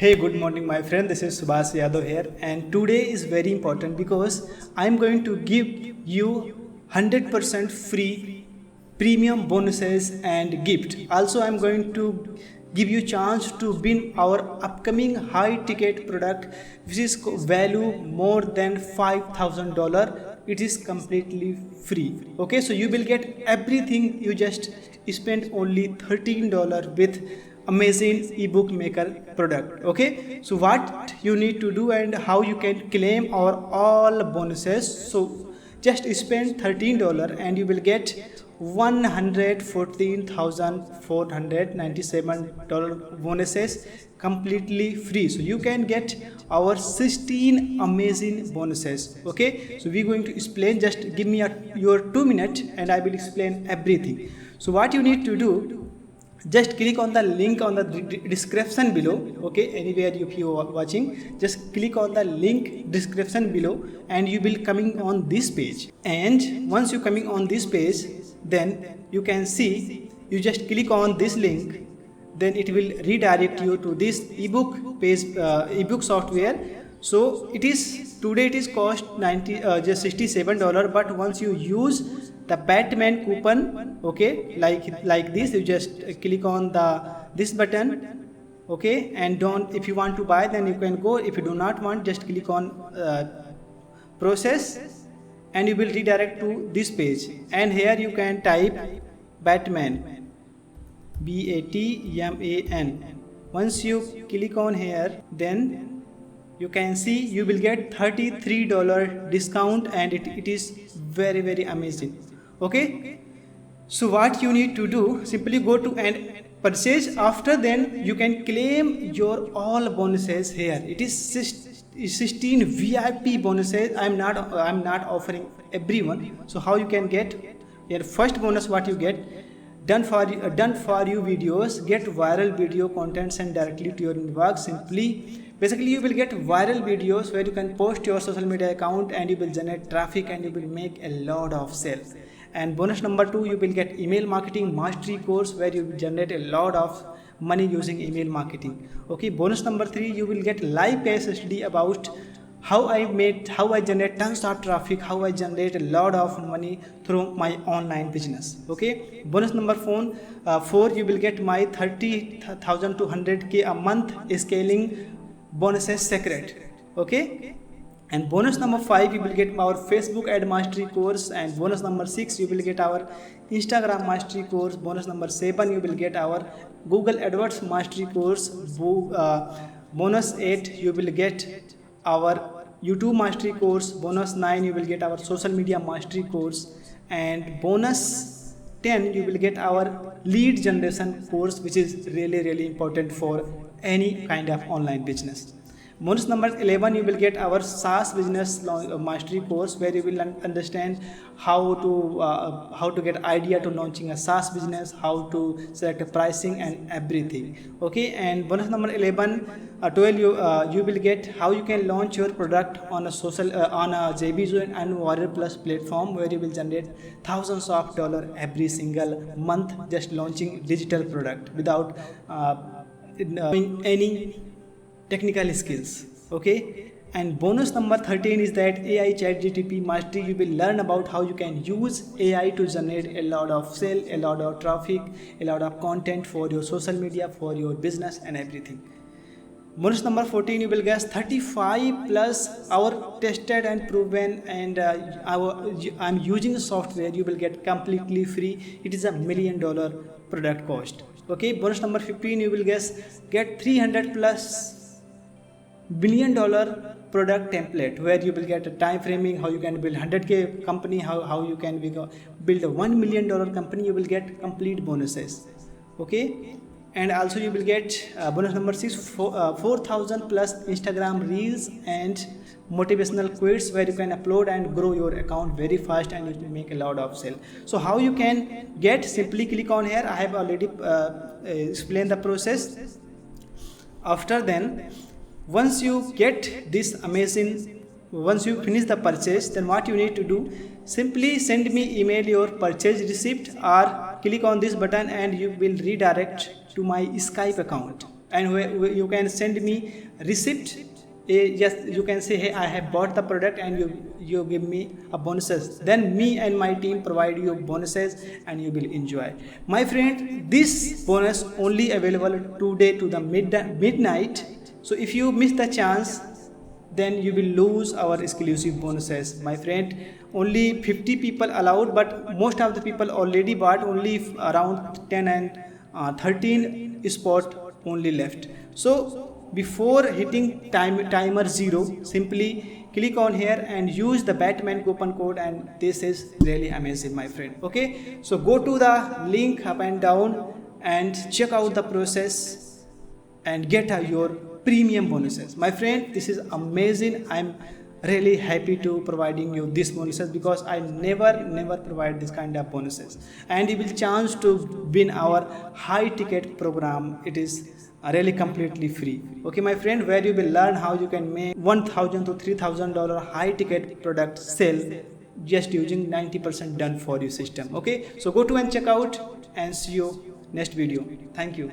Hey, good morning, my friend. This is Subhas Yadav here, and today is very important because I'm going to give you 100% free premium bonuses and gift. Also, I'm going to give you chance to win our upcoming high ticket product, which is value more than $5,000. It is completely free. Okay, so you will get everything. You just spend only $13 with amazing ebook maker product. Okay, so what you need to do and how you can claim our all bonuses. So just spend $13 and you will get $114,497 bonuses completely free. So you can get our 16 amazing bonuses. Okay, so we're going to explain. Just give me your 2 minutes and I will explain everything. So what you need to do, just click on the link on the description below. Okay, anywhere if you are watching, just click on the link description below and you will coming on this page. And once you coming on this page, then you can see, you just click on this link, then it will redirect you to this ebook page, ebook software. So it is today it is cost just $67, but once you use the Batman coupon, okay, like this, you just click on this button, okay, and don't, if you want to buy then you can go. If you do not want, just click on process and you will redirect to this page, and here you can type Batman, BATMAN. Once you click on here, then you can see you will get $33 discount, and it is very amazing. Okay, so what you need to do, simply go to and purchase. After then you can claim your all bonuses here. It is 16 VIP bonuses. I'm not offering everyone. So how you can get your first bonus? What you get, done for you videos, get viral video content sent directly to your inbox. Basically you will get viral videos where you can post your social media account and you will generate traffic and you will make a lot of sales. And bonus number 2, you will get email marketing mastery course where you will generate a lot of money using email marketing. Okay, bonus number 3, you will get live case study about how I generate tons of traffic, how I generate a lot of money through my online business. Okay, bonus number 4, you will get my 30,000 to 100K a month scaling bonuses secret. Okay, and bonus number 5, you will get our Facebook ad mastery course, and bonus number 6, you will get our Instagram mastery course. Bonus number 7, you will get our Google AdWords mastery course. Bonus 8, you will get our YouTube mastery course. Bonus 9, you will get our social media mastery course, and bonus 10, you will get our lead generation course, which is really important for any kind of online business. Bonus number 11, you will get our SaaS business mastery course where you will understand how to get idea to launching a SaaS business, how to select a pricing and everything. Okay, and bonus number 12, you will get how you can launch your product on a JBzo and Warrior Plus platform where you will generate thousands of dollars every single month just launching digital product without doing any technical skills. Okay, and bonus number 13 is that AI chat GTP mastery. You will learn about how you can use AI to generate a lot of sale, a lot of traffic, a lot of content for your social media, for your business and everything. Bonus number 14, you will get 35 plus our tested and proven and I'm using software. You will get completely free. It is $1 million product cost. Okay, bonus number 15, you will get 300 plus $1 billion product template where you will get a time framing, how you can build 100K company, how you can build a $1 million company. You will get complete bonuses. Okay, and also you will get bonus number 6, 4,000 plus Instagram reels and motivational quotes where you can upload and grow your account very fast and you will make a lot of sale. So how you can get, simply click on here. I have already explained the process. After then, once you get this amazing, once you finish the purchase, then what you need to do, simply send me email your purchase receipt or click on this button and you will redirect to my Skype account. and where you can send me receipt. Yes, you can say, hey, I have bought the product and you give me a bonuses. Then me and my team provide you bonuses and you will enjoy. My friend, this bonus only available today to the midnight. So if you miss the chance, then you will lose our exclusive bonuses. My friend, only 50 people allowed, but most of the people already bought. Only around 10 and 13 spot only left. So before hitting timer 0, simply click on here and use the Batman coupon code, and this is really amazing, my friend. Okay, so go to the link up and down and check out the process and get your premium bonuses. My friend, this is amazing. I'm really happy to providing you these bonuses, because I never provide this kind of bonuses, and you will chance to win our high ticket program. It is really completely free. Okay, my friend, where you will learn how you can make $1,000 to $3,000 high ticket product sell just using 90% done for you system. Okay, so go to and check out, and see you next video. Thank you.